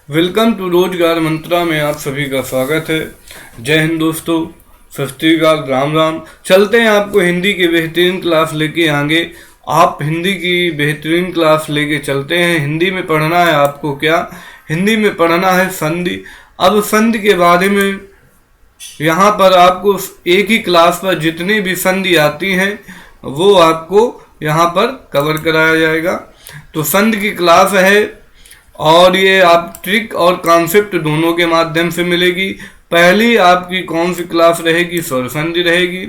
Welcome to रोजगार मंत्रा में आप सभी का स्वागत है। जय हिंद दोस्तों, सत श्री अकाल, राम राम। चलते हैं आपको हिंदी की बेहतरीन क्लास लेके आगे। आप हिंदी की बेहतरीन क्लास लेके चलते हैं। हिंदी में पढ़ना है आपको क्या? हिंदी में पढ़ना है संधि। अब संधि के बारे में यहाँ पर आपको एक ही क्लास पर जितनी भी संधि आती हैं वो आपको यहाँ पर कवर कराया जाएगा। तो संधि की क्लास है और ये आप ट्रिक और कॉन्सेप्ट दोनों के माध्यम से मिलेगी। पहली आपकी कौन सी क्लास रहेगी? स्वर संधि रहेगी।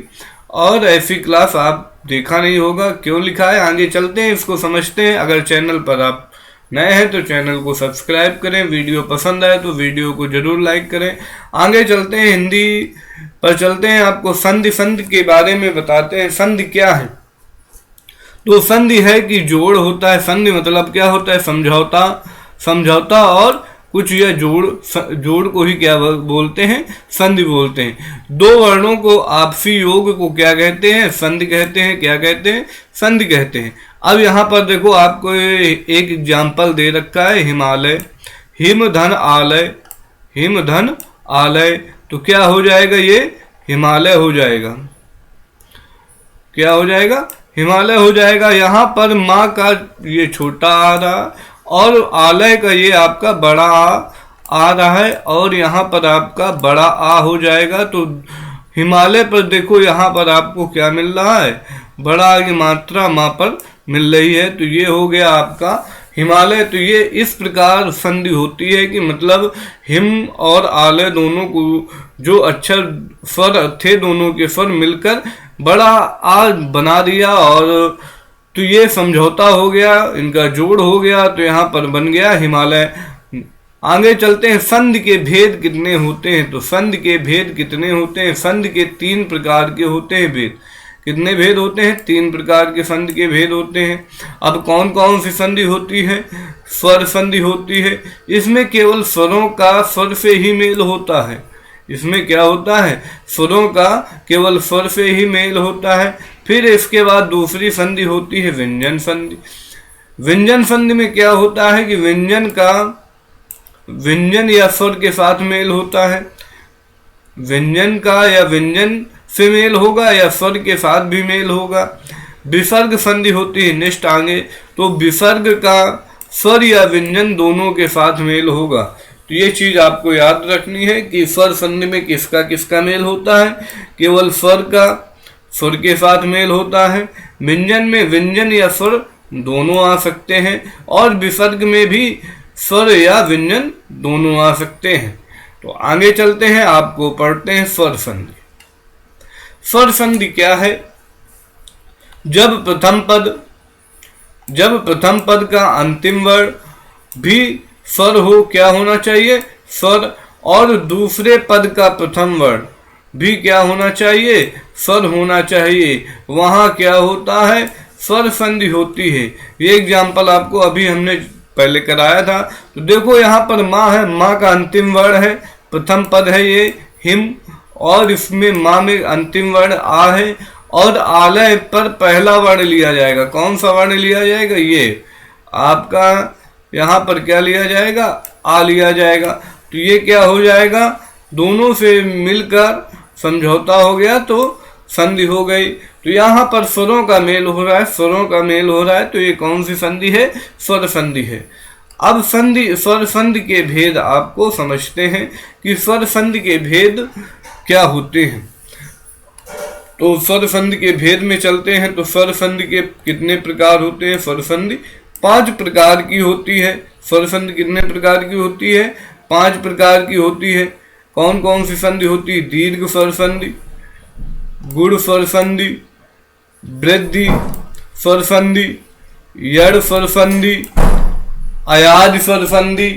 और ऐसी क्लास आप देखा नहीं होगा, क्यों लिखा है? आगे चलते हैं, इसको समझते हैं। अगर चैनल पर आप नए हैं तो चैनल को सब्सक्राइब करें। वीडियो पसंद आए तो वीडियो को जरूर लाइक करें। आगे चलते हैं, हिंदी पर चलते हैं। आपको संधि के बारे में बताते हैं। संधि क्या है? तो संधि है कि जोड़ होता है। संधि मतलब क्या होता है? समझौता और कुछ या जोड़ को ही क्या बोलते हैं? संधि बोलते हैं। दो वर्णों को आपसी योग को क्या कहते हैं? संधि कहते हैं। क्या कहते हैं? संधि कहते हैं। अब यहाँ पर देखो, आपको एक एग्जाम्पल दे रखा है, हिमालय, हिम धन आलय, हिम धन आलय। तो क्या हो जाएगा? ये हिमालय हो जाएगा। क्या हो जाएगा? हिमालय हो जाएगा। यहाँ पर माँ का ये छोटा आ रहा और आलय का ये आपका बड़ा आ रहा है और यहाँ पर आपका बड़ा आ हो जाएगा। तो हिमालय पर देखो, यहाँ पर आपको क्या मिल रहा है? बड़ा की मात्रा माँ पर मिल रही है। तो ये हो गया आपका हिमालय। तो ये इस प्रकार संधि होती है कि मतलब हिम और आलय दोनों को जो अक्षर स्वर थे, दोनों के स्वर मिलकर बड़ा आ बना दिया और तो ये समझौता हो गया, इनका जोड़ हो गया। तो यहाँ पर बन गया हिमालय। आगे चलते हैं, संधि के भेद कितने होते हैं? तो संधि के भेद कितने होते हैं? संधि के 3 प्रकार के होते हैं भेद। कितने भेद होते हैं? 3 प्रकार के संधि के भेद होते हैं। अब कौन कौन सी संधि होती है? स्वर संधि होती है। इसमें केवल स्वरों का स्वर से ही मेल होता है। इसमें क्या होता है? स्वरों का केवल स्वर से ही मेल होता है। फिर इसके बाद दूसरी संधि होती है व्यंजन संधि। व्यंजन संधि में क्या होता है कि व्यंजन का व्यंजन या स्वर के साथ मेल होता है। व्यंजन का या व्यंजन से मेल होगा या स्वर के साथ भी मेल होगा। विसर्ग संधि होती है नेक्स्ट आगे। तो विसर्ग का स्वर या व्यंजन दोनों के साथ मेल होगा। तो ये चीज आपको याद रखनी है कि स्वर संधि में किसका किसका मेल होता है? केवल स्वर का स्वर के साथ मेल होता है। व्यंजन में व्यंजन या स्वर दोनों आ सकते हैं और विसर्ग में भी स्वर या व्यंजन दोनों आ सकते हैं। तो आगे चलते हैं, आपको पढ़ते हैं स्वर संधि। स्वर संधि क्या है? जब प्रथम पद का अंतिम वर्ण भी स्वर हो, क्या होना चाहिए? स्वर। और दूसरे पद का प्रथम वर्ण भी क्या होना चाहिए? स्वर होना चाहिए। वहां क्या होता है? स्वर संधि होती है। ये एग्जाम्पल आपको अभी हमने पहले कराया था। तो देखो, यहाँ पर माँ है, माँ का अंतिम वर्ण है, प्रथम पद है ये हिम, और इसमें माँ में अंतिम वर्ण आ है और आलय पर पहला वर्ण लिया जाएगा। कौन सा वर्ण लिया जाएगा? ये आपका यहाँ पर क्या लिया जाएगा? आ लिया जाएगा। तो ये क्या हो जाएगा? दोनों से मिलकर समझौता हो गया तो संधि हो गई। तो यहाँ पर स्वरों का मेल हो रहा है, स्वरों का मेल हो रहा है। तो ये कौन सी संधि है? स्वर संधि है। अब स्वर संधि के भेद आपको समझते हैं कि स्वर संधि के भेद क्या होते हैं। तो स्वर संधि के भेद में चलते हैं। तो स्वर संधि के कितने प्रकार होते हैं? स्वर संधि 5 प्रकार की होती है। स्वर संधि कितने प्रकार की होती है? 5 प्रकार की होती है। कौन कौन सी संधि होती है? दीर्घ स्वर संधि, गुण स्वर संधि, वृद्धि स्वर संधि, यड़ स्वर संधि, अयाज स्वर संधि।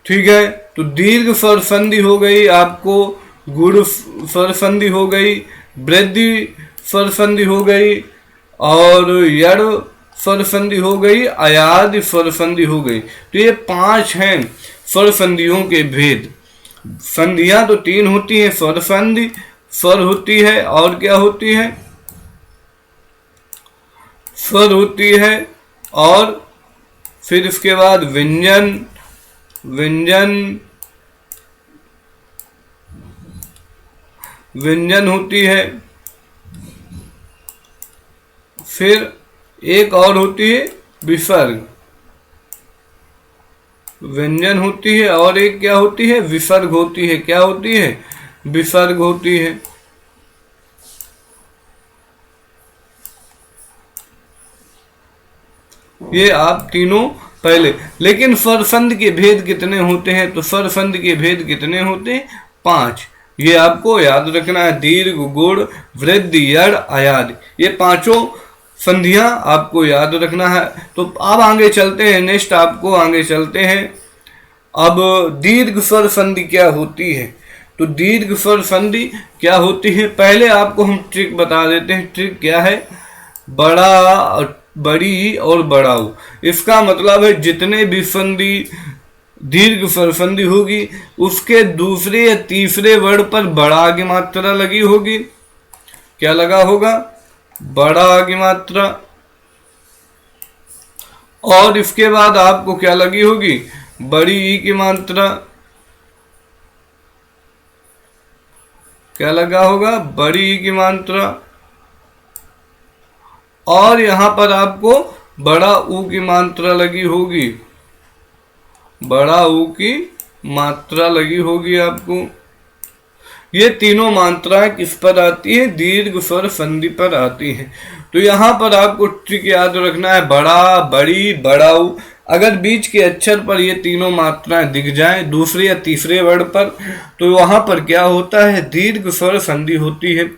ठीक है। तो दीर्घ स्वर संधि हो गई आपको, गुण स्वर संधि हो गई, वृद्धि स्वर संधि हो गई और यड़ स्वर संधि हो गई, अयाज स्वर संधि हो गई। तो ये 5 हैं स्वर संधियों के भेद। संधियां तो 3 होती हैं। स्वर संधि, स्वर होती है और क्या होती है? स्वर होती है और फिर इसके बाद व्यंजन, व्यंजन, व्यंजन होती है। फिर एक और होती है विसर्ग, व्यंजन होती है और एक क्या होती है, विसर्ग होती है। क्या होती है, विसर्ग होती है। ये आप तीनों पहले, लेकिन स्वरसंध के भेद कितने होते हैं, तो स्वरसंध के भेद कितने होते हैं, 5। ये आपको याद रखना है, दीर्घ, गुण, वृद्धि, यड़, अयाद, ये पांचों संधियां आपको याद रखना है। तो अब आगे चलते हैं, नेक्स्ट आपको आगे चलते हैं। अब दीर्घ स्वर संधि क्या होती है, तो दीर्घ स्वर संधि क्या होती है, पहले आपको हम ट्रिक बता देते हैं। ट्रिक क्या है, बड़ा, बड़ी और बड़ाऊ। इसका मतलब है जितने भी संधि दीर्घ स्वर संधि होगी उसके दूसरे या तीसरे वर्ड पर बड़ा की मात्रा लगी होगी। क्या लगा होगा, बड़ा की मात्रा। और इसके बाद आपको क्या लगी होगी, बड़ी ई की मात्रा। क्या लगा होगा, बड़ी ई की मात्रा। और यहां पर आपको बड़ा ऊ की मात्रा लगी होगी, बड़ा ऊ की मात्रा लगी होगी आपको। ये तीनों मात्राएं किस पर आती है, दीर्घ स्वर संधि पर आती है। तो यहां पर आपको ट्रिक याद रखना है, बड़ा, बड़ी, बड़ाऊ। अगर बीच के अक्षर पर ये तीनों मात्राएं दिख जाएं दूसरे या तीसरे वर्ड पर, तो वहां पर क्या होता है, दीर्घ स्वर संधि होती है।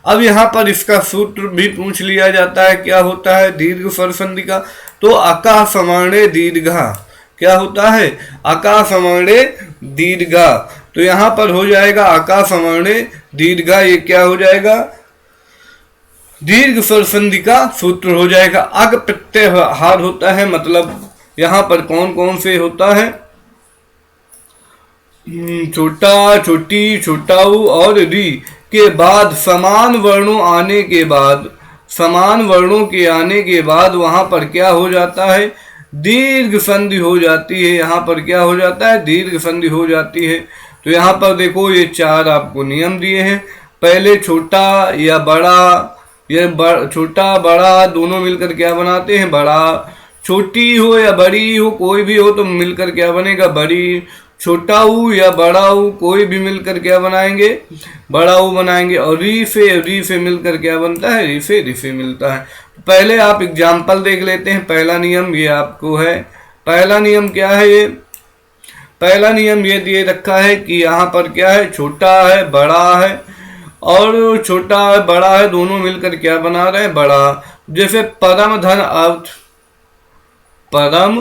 अब यहाँ पर इसका सूत्र भी पूछ लिया जाता है, क्या होता है दीर्घ स्वर संधि का, तो अका समर्णे दीर्घा। क्या होता है, अका समर्णे दीर्घा। तो यहां पर हो जाएगा अका समर्णे दीर्घा, ये क्या हो जाएगा, दीर्घ स्वर संधि का सूत्र हो जाएगा। अग प्रत्याहार होता है, मतलब यहां पर कौन कौन से होता है, छोटा, छोटी, छोटाऊ और री के बाद समान वर्णों आने के बाद, समान वर्णों के आने के बाद वहां पर क्या हो जाता है, दीर्घ संधि हो जाती है। यहाँ पर क्या हो जाता है, दीर्घ संधि हो जाती है। तो यहाँ पर देखो ये 4 आपको नियम दिए हैं। पहले छोटा या बड़ा, ये छोटा बड़ा दोनों मिलकर क्या बनाते हैं, बड़ा। छोटी हो या बड़ी हो, कोई भी हो तो मिलकर क्या बनेगा, बड़ी। छोटा ऊ या बड़ा ऊ कोई भी मिलकर क्या बनाएंगे, बड़ा ऊ बनाएंगे। और री से मिलकर क्या बनता है, री से मिलता है। पहले आप एग्जाम्पल देख लेते हैं। पहला नियम ये आपको है, पहला नियम क्या है, ये पहला नियम ये दिए रखा है कि यहाँ पर क्या है, छोटा है, बड़ा है, और छोटा है, बड़ा है, दोनों मिलकर क्या बना रहे हैं, बड़ा। जैसे परम धन अर्थ, परम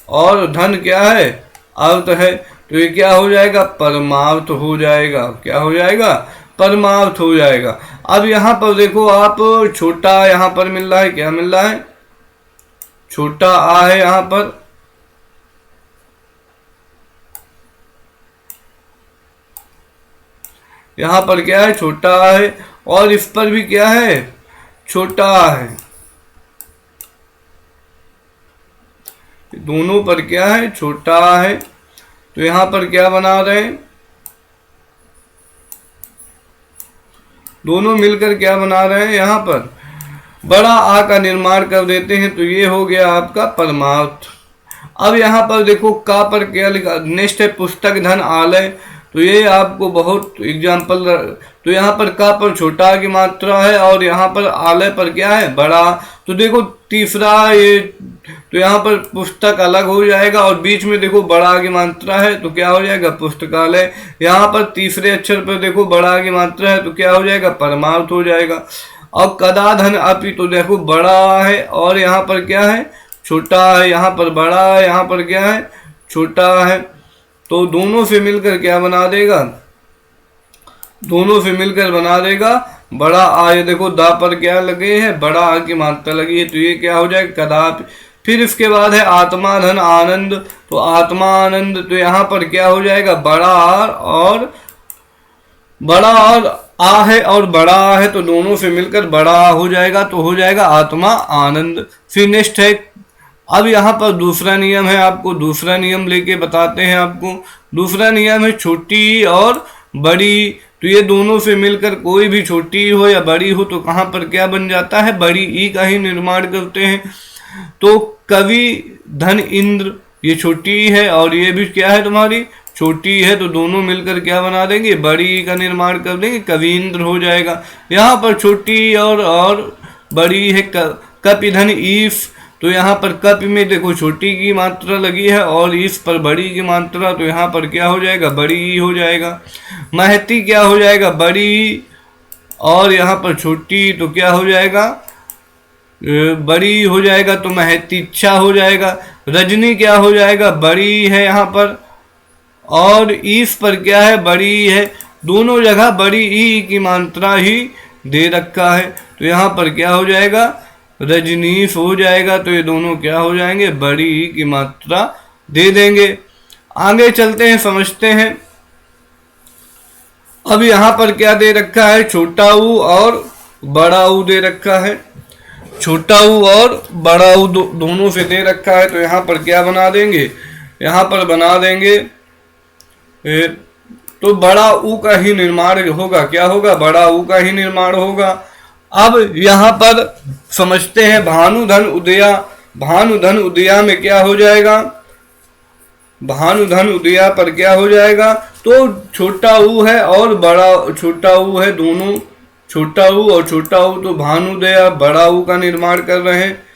और धन क्या है, अर्थ है, तो ये क्या हो जाएगा, परमार्थ हो जाएगा। क्या हो जाएगा, परमार्थ हो जाएगा। अब यहाँ पर देखो आप, छोटा यहाँ पर मिल रहा है, क्या मिल रहा है, छोटा आ है यहाँ पर, यहाँ पर क्या है, छोटा है, और इस पर भी क्या है, छोटा है। दोनों पर क्या है, छोटा है। तो यहाँ पर क्या बना रहे हैं, दोनों मिलकर क्या बना रहे हैं, यहाँ पर बड़ा आ का निर्माण कर देते हैं। तो ये हो गया आपका परमार्थ। अब यहाँ पर देखो का पर क्या लिखा, नेक्स्ट है पुस्तक धन आलय। तो ये आपको बहुत एग्जाम्पल, तो यहाँ पर का पर छोटा की मात्रा है और यहाँ पर आलय पर क्या है, बड़ा। तो देखो तीसरा ये, तो यहाँ पर पुस्तक अलग हो जाएगा और बीच में देखो बड़ा की मात्रा है, तो क्या हो जाएगा, पुस्तकालय। यहाँ पर तीसरे अक्षर पर देखो बड़ा की मात्रा है, तो क्या हो जाएगा, परमार्थ हो जाएगा। और कदा धन अपि, तो देखो बड़ा है और यहाँ पर क्या है, छोटा है, यहाँ पर बड़ा है, यहाँ पर क्या है, छोटा है। तो दोनों से मिलकर क्या बना देगा, दोनों से मिलकर बना देगा बड़ा आ। ये देखो दा पर क्या लगे हैं, बड़ा आ की मात्रा लगी है, तो ये क्या हो जाएगा, कदापि। फिर इसके बाद है आत्मा धन आनंद। तो आत्मा आनंद, तो यहाँ पर क्या हो जाएगा, बड़ा आर और बड़ा और आ है और बड़ा आ है, तो दोनों से मिलकर बड़ा आ हो जाएगा, तो हो जाएगा आत्मा आनंद। फिर नेक्स्ट है अब यहाँ पर दूसरा नियम है, आपको दूसरा नियम लेके बताते हैं आपको। दूसरा नियम है छोटी और बड़ी, तो ये दोनों से मिलकर कोई भी छोटी हो या बड़ी हो तो कहाँ पर क्या बन जाता है, बड़ी ई का ही निर्माण करते हैं। तो कवि धन इंद्र, ये छोटी है और ये भी क्या है तुम्हारी छोटी है, तो दोनों मिलकर क्या बना देंगे, बड़ी ई का निर्माण कर देंगे, कवींद्र हो जाएगा। यहाँ पर छोटी और बड़ी है कपि धन ईफ, तो यहाँ पर कप में देखो छोटी की मात्रा लगी है और इस पर बड़ी की मात्रा, तो यहाँ पर क्या हो जाएगा, बड़ी हो जाएगा। महती क्या हो जाएगा, बड़ी, और यहाँ पर छोटी तो क्या हो जाएगा, बड़ी हो जाएगा, तो महतीच्छा हो जाएगा। रजनी क्या हो जाएगा, बड़ी है यहाँ पर, और इस पर क्या है, बड़ी है। दोनों जगह बड़ी ई की मात्रा ही दे रखा है, तो यहाँ पर क्या हो जाएगा, रजनीश हो जाएगा। तो ये दोनों क्या हो जाएंगे, बड़ी ई की मात्रा दे देंगे। आगे चलते हैं, समझते हैं। अब यहाँ पर क्या दे रखा है, छोटा ऊ और बड़ा ऊ दे रखा है। छोटा ऊ और बड़ा ऊ दोनों से दे रखा है, तो यहाँ पर क्या बना देंगे, यहाँ पर बना देंगे तो बड़ा ऊ का ही निर्माण होगा। क्या होगा, बड़ा ऊ का ही निर्माण होगा। अब यहाँ पर समझते हैं भानुधन उदया। भानुधन उदया में क्या हो जाएगा, भानुधन उदया पर क्या हो जाएगा, तो छोटा ऊ है और बड़ा छोटा ऊ है, दोनों छोटा ऊ और छोटा ऊ, तो भानुदया बड़ा ऊ का निर्माण कर रहे हैं।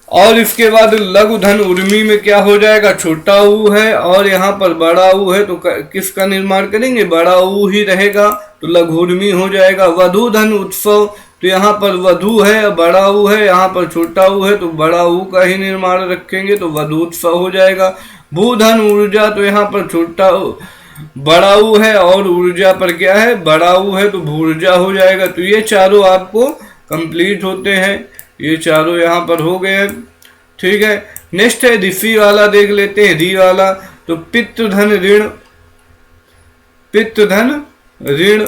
और इसके बाद लघु धन उर्मी में क्या हो जाएगा, छोटा ऊ है और यहाँ पर बड़ा ऊ है, तो किसका निर्माण करेंगे, बड़ा ऊ ही रहेगा, तो लघु उर्मी हो जाएगा। वधु धन उत्सव, तो यहाँ पर वधु है बड़ा ऊ है, यहाँ पर छोटा ऊ है, तो बड़ा ऊ का ही निर्माण रखेंगे, तो वधु उत्सव हो जाएगा। भूधन ऊर्जा, तो यहाँ पर छोटा बड़ा ऊ है और ऊर्जा पर क्या है, बड़ा ऊ है, तो भूर्जा हो जाएगा। तो ये चारों आपको कंप्लीट होते हैं, ये चारों यहाँ पर हो गए। ठीक है, नेक्स्ट है ऋषि वाला, देख लेते हैं री वाला। तो पितृधन ऋण, पितृधन ऋण,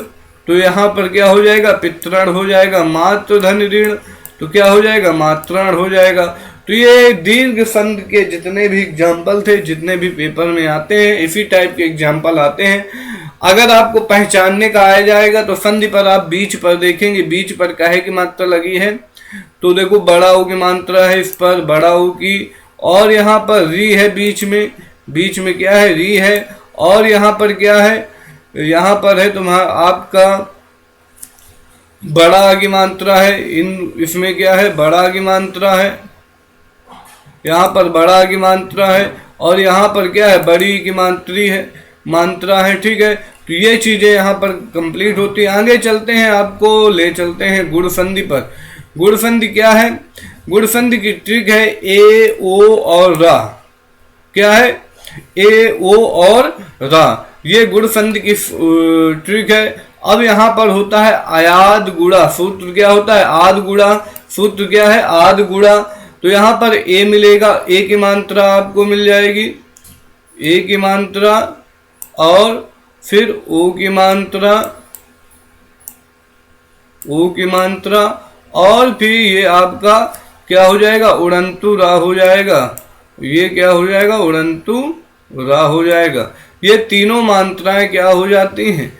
तो यहाँ पर क्या हो जाएगा, पितृण हो जाएगा। मातृधन ऋण, तो क्या हो जाएगा, मातृण हो जाएगा। तो ये दीर्घ संधि के जितने भी एग्जाम्पल थे, जितने भी पेपर में आते हैं, इसी टाइप के एग्जाम्पल आते हैं। अगर आपको पहचानने का आ जाएगा तो संधि पर आप बीच पर देखेंगे, बीच पर काहे की मात्रा लगी है, तो देखो बड़ा ऊ की मात्रा है इस पर, बड़ा ऊ की, और यहाँ पर री है बीच में क्या है, री है, और यहाँ पर क्या है, यहाँ पर है तुम्हारा आपका बड़ा की मात्रा है, इसमें क्या है, बड़ा की मात्रा है, यहाँ पर बड़ा की मात्रा है, और यहाँ पर क्या है, बड़ी की मात्रा है। ठीक है, तो ये चीजें यहाँ पर कंप्लीट होती है। आगे चलते हैं, आपको ले चलते हैं गुण संधि पर। गुण संधि क्या है, गुण संधि की ट्रिक है ए ओ और रा। क्या है, ए ओ और रा, ये गुण संधि की ट्रिक है। अब यहाँ पर होता है आयाद गुणा, सूत्र क्या होता है, आद गुणा, सूत्र क्या है, आद गुणा। तो यहाँ पर ए मिलेगा, ए की मात्रा आपको मिल जाएगी, ए की मात्रा, और फिर ओ की मात्रा, ओ की मात्रा, और फिर ये आपका क्या हो जाएगा, उड़ंतु रा हो जाएगा। ये क्या हो जाएगा, उड़ंतु रा हो जाएगा। ये तीनों मात्राएं क्या हो जाती हैं,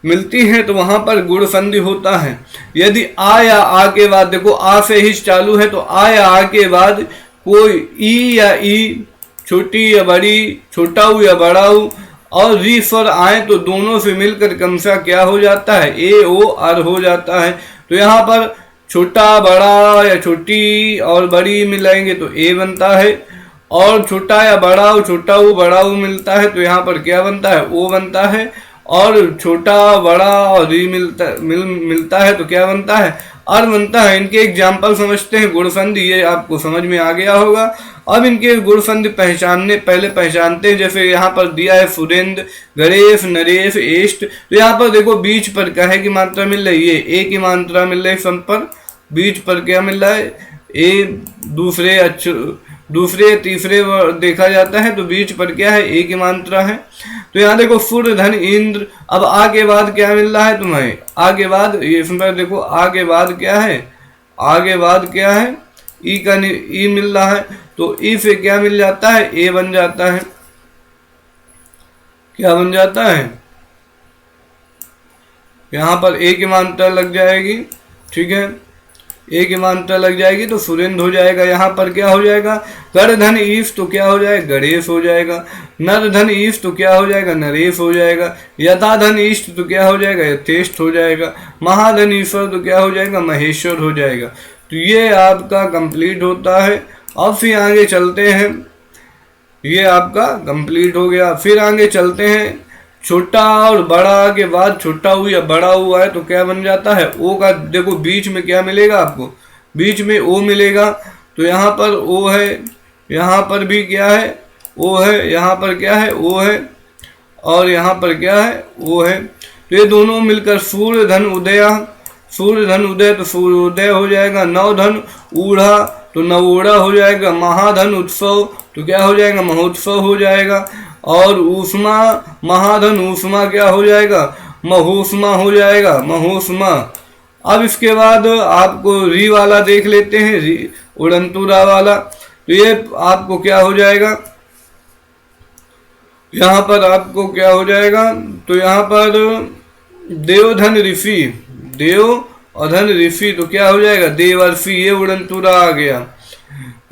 मिलती हैं, तो वहां पर गुण संधि होता है। यदि आ या आ के बाद, देखो आ से ही चालू है, तो आ या आ के बाद कोई ई या ई, छोटी या बड़ी, छोटा ऊ या बड़ा ऊ, और री स्वर आए तो दोनों से मिलकर क्रमशः क्या हो जाता है, ए ओ आर हो जाता है। तो यहाँ पर छोटा बड़ा या छोटी और बड़ी मिलाएंगे तो ए बनता है, और छोटा या बड़ा बड़ा ऊ मिलता है तो यहाँ पर क्या बनता है, ओ बनता है, और छोटा बड़ा और री मिलता है तो क्या बनता है, और बनता है। इनके एग्जाम्पल समझते हैं। गुण संधि ये आपको समझ में आ गया होगा। अब इनके गुण संधि पहले पहचानते हैं। जैसे यहाँ पर दिया है सुरेंद्र, गणेश, नरेश, एष्ट, तो यहाँ पर देखो बीच पर कहे की मात्रा मिल रही है, ए की मात्रा मिल रही है, सम पर बीच पर क्या मिल रहा है, ए दूसरे तीसरे देखा जाता है तो बीच पर क्या है, ए की मात्रा है। तो यहाँ देखो सूर्य धन इंद्र। अब आगे बाद क्या मिल रहा है तुम्हें, आगे बाद ये इसमें देखो आगे बाद क्या है, आगे बाद क्या है, ई का ई मिल रहा है, तो ई से क्या मिल जाता है, ए बन जाता है। क्या बन जाता है, यहाँ पर ए की मात्रा लग जाएगी, ठीक है, ए की मात्रा लग जाएगी तो सुरेंद्र हो जाएगा। यहाँ पर क्या हो जाएगा, कर धन ईश तो क्या हो जाएगा, गणेश हो जाएगा। नर धन ईश तो क्या हो जाएगा, नरेश हो जाएगा। यथा धन ईष्ट तो क्या हो जाएगा, यथेष्ट हो जाएगा। महाधन ईश्वर तो क्या हो जाएगा, महेश्वर हो जाएगा। तो ये आपका कंप्लीट होता है। अब फिर आगे चलते हैं, ये आपका कंप्लीट हो गया। फिर आगे चलते हैं, छोटा और बड़ा के बाद छोटा हुआ या बड़ा हुआ है तो क्या बन जाता है, ओ का देखो बीच में क्या मिलेगा आपको, बीच में ओ मिलेगा। तो यहाँ पर ओ है, यहाँ पर भी क्या है, ओ है, यहाँ पर क्या है, ओ है, और यहाँ पर क्या है, ओ है। तो ये दोनों मिलकर सूर्य धन उदय, सूर्य धन उदय तो सूर्योदय हो जाएगा। नव धन ऊढ़ा तो नवोढ़ा हो जाएगा। महाधन उत्सव तो क्या हो जाएगा, महोत्सव हो जाएगा। और ऊष्मा, महाधन ऊष्मा क्या हो जाएगा, महोष्मा हो जाएगा, महोष्मा। अब इसके बाद आपको री वाला देख लेते हैं, री उड़नतुरा वाला। तो ये आपको क्या हो जाएगा, यहाँ पर आपको क्या हो जाएगा, तो यहाँ पर देवधन ऋषि, देव और धन ऋषि तो क्या हो जाएगा, देवर्षि, ये उड़नतुरा आ गया।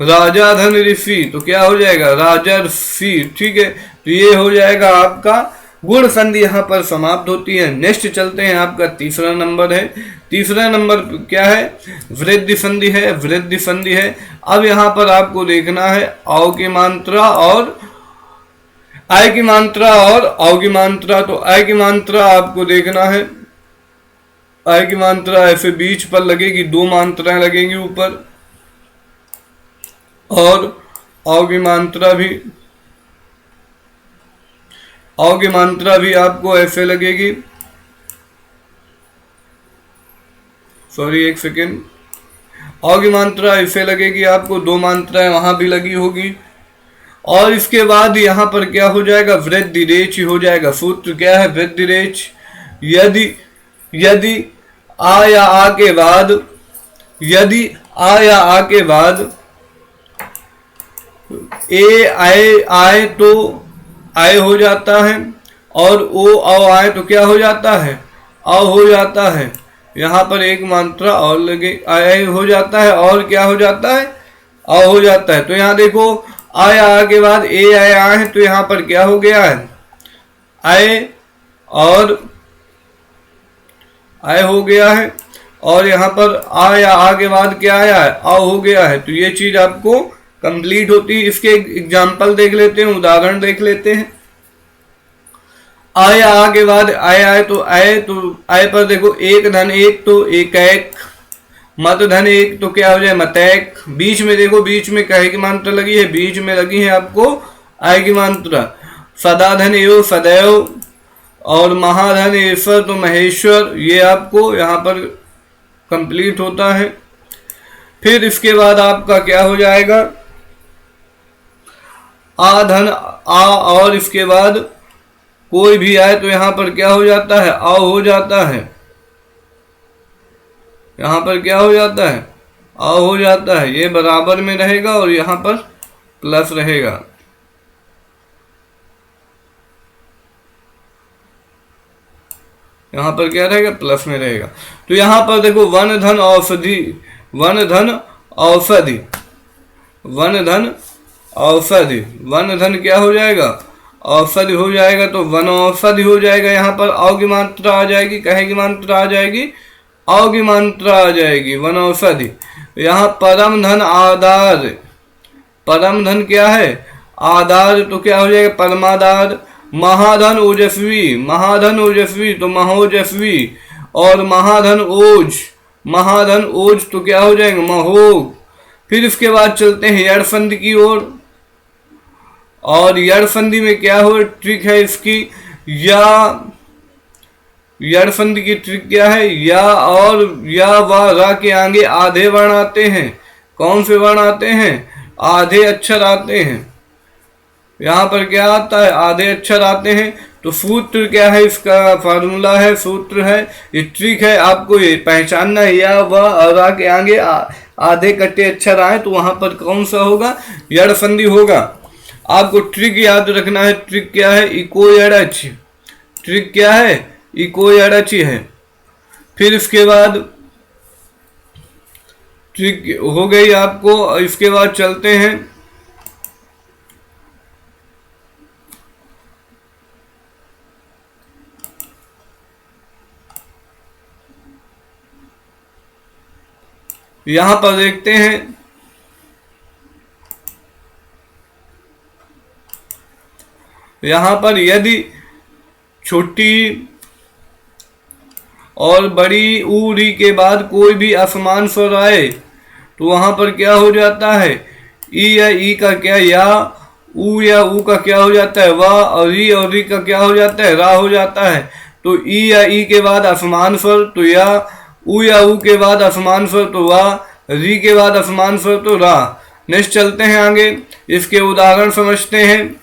राजा धन ऋषि तो क्या हो जाएगा, राजर्षि, ठीक है। तो ये हो जाएगा आपका गुण संधि यहाँ पर समाप्त होती है। नेक्स्ट चलते हैं, आपका तीसरा नंबर है। तीसरा नंबर क्या है, वृद्धि संधि है, वृद्धि संधि है। अब यहाँ पर आपको देखना है औ की मात्रा और आय की मात्रा और औ की मात्रा। तो आय की मात्रा आपको देखना है, आय की मात्रा ऐसे बीच पर लगेगी, दो मात्राएं लगेंगी ऊपर, और औ की मात्रा भी, औ की मात्रा भी आपको ऐसे लगेगी, सॉरी एक सेकेंड, औ की मात्रा ऐसे लगेगी आपको, दो मात्राएं वहां भी लगी होगी। और इसके बाद यहाँ पर क्या हो जाएगा, वृद्धि रेच हो जाएगा। सूत्र क्या है, वृद्धि रेच। यदि यदि आ या आ के बाद, यदि आ या आ के बाद ए आए आए तो आय हो जाता है, और ओ औ आए तो क्या हो जाता है, अ हो जाता है। यहाँ पर एक मात्रा और लगे, आय हो जाता है, और क्या हो जाता है, अ हो जाता है। तो यहाँ देखो आय आ के बाद ए आए आए है, तो यहाँ पर क्या हो गया है, आय और आय हो गया है, और यहाँ पर आ या आ के बाद क्या आया है, अ हो गया है। तो ये चीज आपको कंप्लीट होती है। इसके एग्जाम्पल देख लेते हैं, उदाहरण देख लेते हैं। आय आ के बाद आय आए तो आय पर देखो एक धन एक तो एक एक, मत धन एक तो क्या हो जाए, मतैक। बीच में देखो, बीच में कहे की मात्रा लगी है, बीच में लगी है आपको आय की मात्रा। सदा धन एव सदैव, और महाधन ईश्वर तो महेश्वर, ये आपको यहाँ पर कंप्लीट होता है। फिर इसके बाद आपका क्या हो जाएगा, आ धन आ, और इसके बाद कोई भी आए तो यहाँ पर क्या हो जाता है, आ हो जाता है। यहाँ पर क्या हो जाता है, आ हो जाता है। ये बराबर में रहेगा और यहाँ पर प्लस रहेगा। यहाँ पर क्या रहेगा, प्लस में रहेगा। तो यहाँ पर देखो वन धन औषधि, वन धन औषधि, वन धन औषधि, वन धन क्या हो जाएगा, औषधि हो जाएगा। तो वन औषधि हो जाएगा। यहाँ पर औ की मात्रा आ जाएगी, कहे की मात्रा आ जाएगी, औ की मात्रा आ जाएगी, वन औषधि। यहाँ परम धन आधार, परम धन क्या है, आधार तो क्या हो जाएगा, परमाधार। महाधन ओजस्वी, महाधन ओजस्वी तो महोजस्वी, और महाधन ओज, महाधन ओज तो क्या हो जाएगा, महोग। फिर इसके बाद चलते हैं यड़ संधि की ओर। और यड़ संधि में क्या हो ट्रिक है इसकी, या यड़ संधि की ट्रिक क्या है, या और या व रा के आगे आधे वर्ण आते हैं। कौन से वर्ण आते हैं, आधे अक्षर आते हैं। यहाँ पर क्या आता है, आधे अक्षर आते हैं। तो सूत्र क्या है, इसका फार्मूला है, सूत्र है, ये ट्रिक है, आपको ये पहचानना है। या व रा के आगे आधे कटे अक्षर आए तो वहां पर कौन सा होगा, यड़ संधि होगा। आपको ट्रिक याद रखना है, ट्रिक क्या है, इको यड़च, ट्रिक क्या है, इको यड़च है। फिर इसके बाद ट्रिक हो गई आपको, इसके बाद चलते हैं यहां पर, देखते हैं यहां पर यदि छोटी और बड़ी ऊ री के बाद कोई भी असमान स्वर आए तो वहां पर क्या हो जाता है, ई या ई का क्या या ऊ या ऊ का क्या हो जाता है, वाह, और री का क्या हो जाता है, रा हो जाता है। तो ई या ई के बाद असमान स्वर तो या ऊ के बाद असमान स्वर तो वाह, री के बाद असमान स्वर तो रा। नेक्स्ट चलते हैं आगे, इसके उदाहरण समझते हैं।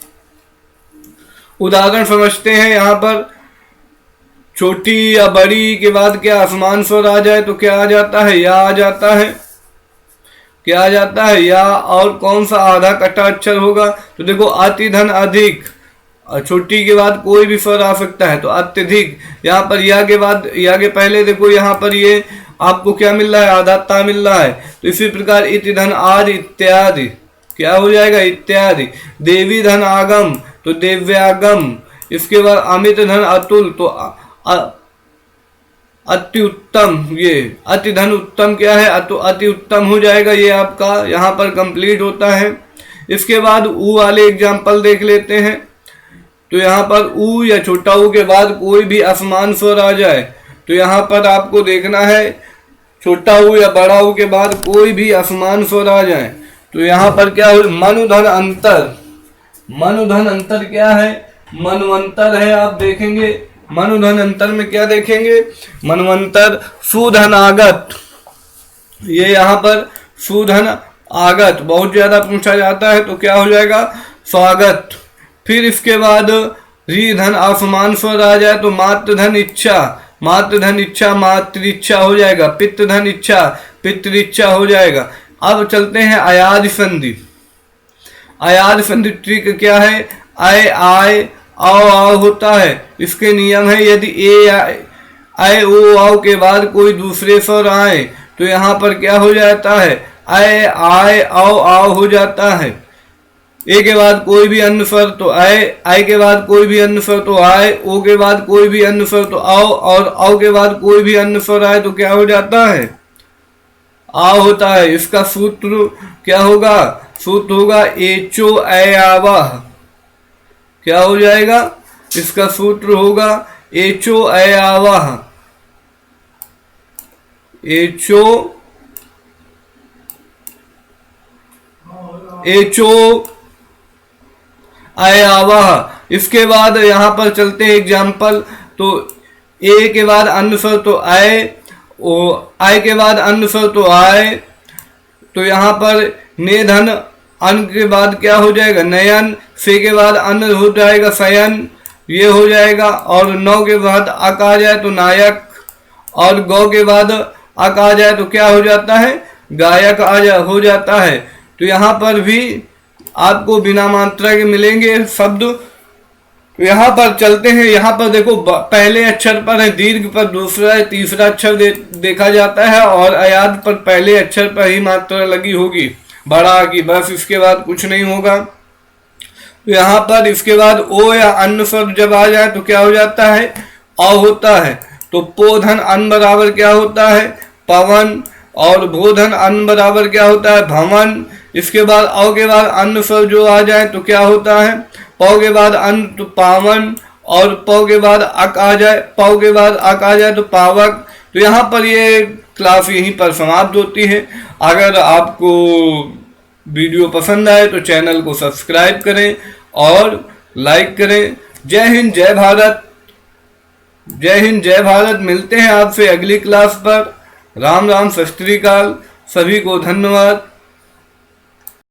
उदाहरण समझते हैं, यहाँ पर छोटी या बड़ी के बाद क्या असमान स्वर आ जाए तो क्या आ जाता है, या आ जाता है, क्या आ जाता है, या। और कौन सा आधा कटा अक्षर होगा, तो देखो अति धन अधिक, छोटी के बाद कोई भी स्वर आ सकता है तो अत्यधिक। यहाँ पर या के बाद, या के पहले देखो यहाँ पर ये आपको क्या मिल रहा है, आधा ता मिल रहा है। तो इसी प्रकार इति धन आदि इत्यादि क्या हो जाएगा, इत्यादि। देवी धन आगम तो दिव्यागम। इसके बाद अमित धन अतुल तो अति उत्तम, ये अति धन उत्तम क्या है, तो अति उत्तम हो जाएगा। ये आपका यहाँ पर कंप्लीट होता है। इसके बाद ऊ वाले एग्जाम्पल देख लेते हैं। तो यहाँ पर ऊ या छोटा ऊ के बाद कोई भी असमान स्वर आ जाए तो यहाँ पर आपको देखना है, छोटा ऊ या बड़ा ऊ के बाद कोई भी असमान स्वर आ जाए तो यहाँ पर क्या हो, मनुधन अंतर। मनुधन अंतर क्या है, मनवंतर है। आप देखेंगे मनुधन अंतर में क्या देखेंगे, मनवंतर। सुधन आगत, ये यहाँ पर सुधन आगत बहुत ज्यादा पूछा जाता है तो क्या हो जाएगा, स्वागत। फिर इसके बाद री धन असमान स्वर आ जाए तो मातृ धन इच्छा, मातृ धन इच्छा मातृइच्छा हो जाएगा। पितृ धन इच्छा पितृइच्छा हो जाएगा। अब चलते हैं अयाद संधि। अयाद संधि ट्रिक क्या है, आय आय आओ आओ होता है। इसके नियम है, यदि ए आय ओ आओ के बाद कोई दूसरे स्वर आए तो यहाँ पर क्या हो जाता है, आय आय आओ आओ हो जाता है। ए के बाद कोई भी अन्य स्वर तो आय के बाद कोई भी अन्य स्वर तो आय, ओ के बाद कोई भी अन्य स्वर तो आओ, और आओ के बाद कोई भी अन्य स्वर आए तो क्या हो जाता है, आ होता है। इसका सूत्र क्या होगा, सूत्र होगा एचो अयावह। क्या हो जाएगा, इसका सूत्र होगा एचो अयावह, एचो अयावह। इसके बाद यहां पर चलते हैं एग्जाम्पल। तो ए के बाद अन्य स्वर तो आय, आय के बाद अन्य स्वर तो आय, तो यहाँ पर ने धन अन के बाद क्या हो जाएगा, नयन। से के बाद अन्न हो जाएगा शयन, ये हो जाएगा। और नौ के बाद अक आ जाए तो नायक, और गौ के बाद अक आ जाए तो क्या हो जाता है, गायक हो जाता है। तो यहाँ पर भी आपको बिना मात्रा के मिलेंगे शब्द। तो यहाँ पर चलते हैं, यहाँ पर देखो पहले अक्षर पर है दीर्घ, पर दूसरा तीसरा अक्षर देखा जाता है, और अयाद पर पहले अक्षर पर ही मात्रा लगी होगी बड़ा की, बस इसके बाद कुछ नहीं होगा। तो यहाँ पर इसके बाद ओ या अन्य स्वर जब आ जाए तो क्या हो जाता है, अ होता है। तो पोधन अन बराबर क्या होता है, पवन, और भोधन अन बराबर क्या होता है, भवन। इसके बाद अ के बाद अन्य स्वर जो आ जाए तो क्या होता है, पौ के बाद अन तो पावन, और पौ के बाद अक आ जाए, पौ के बाद अक आ जाए तो पावक। तो यहाँ पर ये क्लास यहीं पर समाप्त होती है। अगर आपको वीडियो पसंद आए तो चैनल को सब्सक्राइब करें और लाइक करें। जय हिंद, जय भारत। जय हिंद, जय भारत। मिलते हैं आपसे अगली क्लास पर। राम राम, सत श्री अकाल। सभी को धन्यवाद।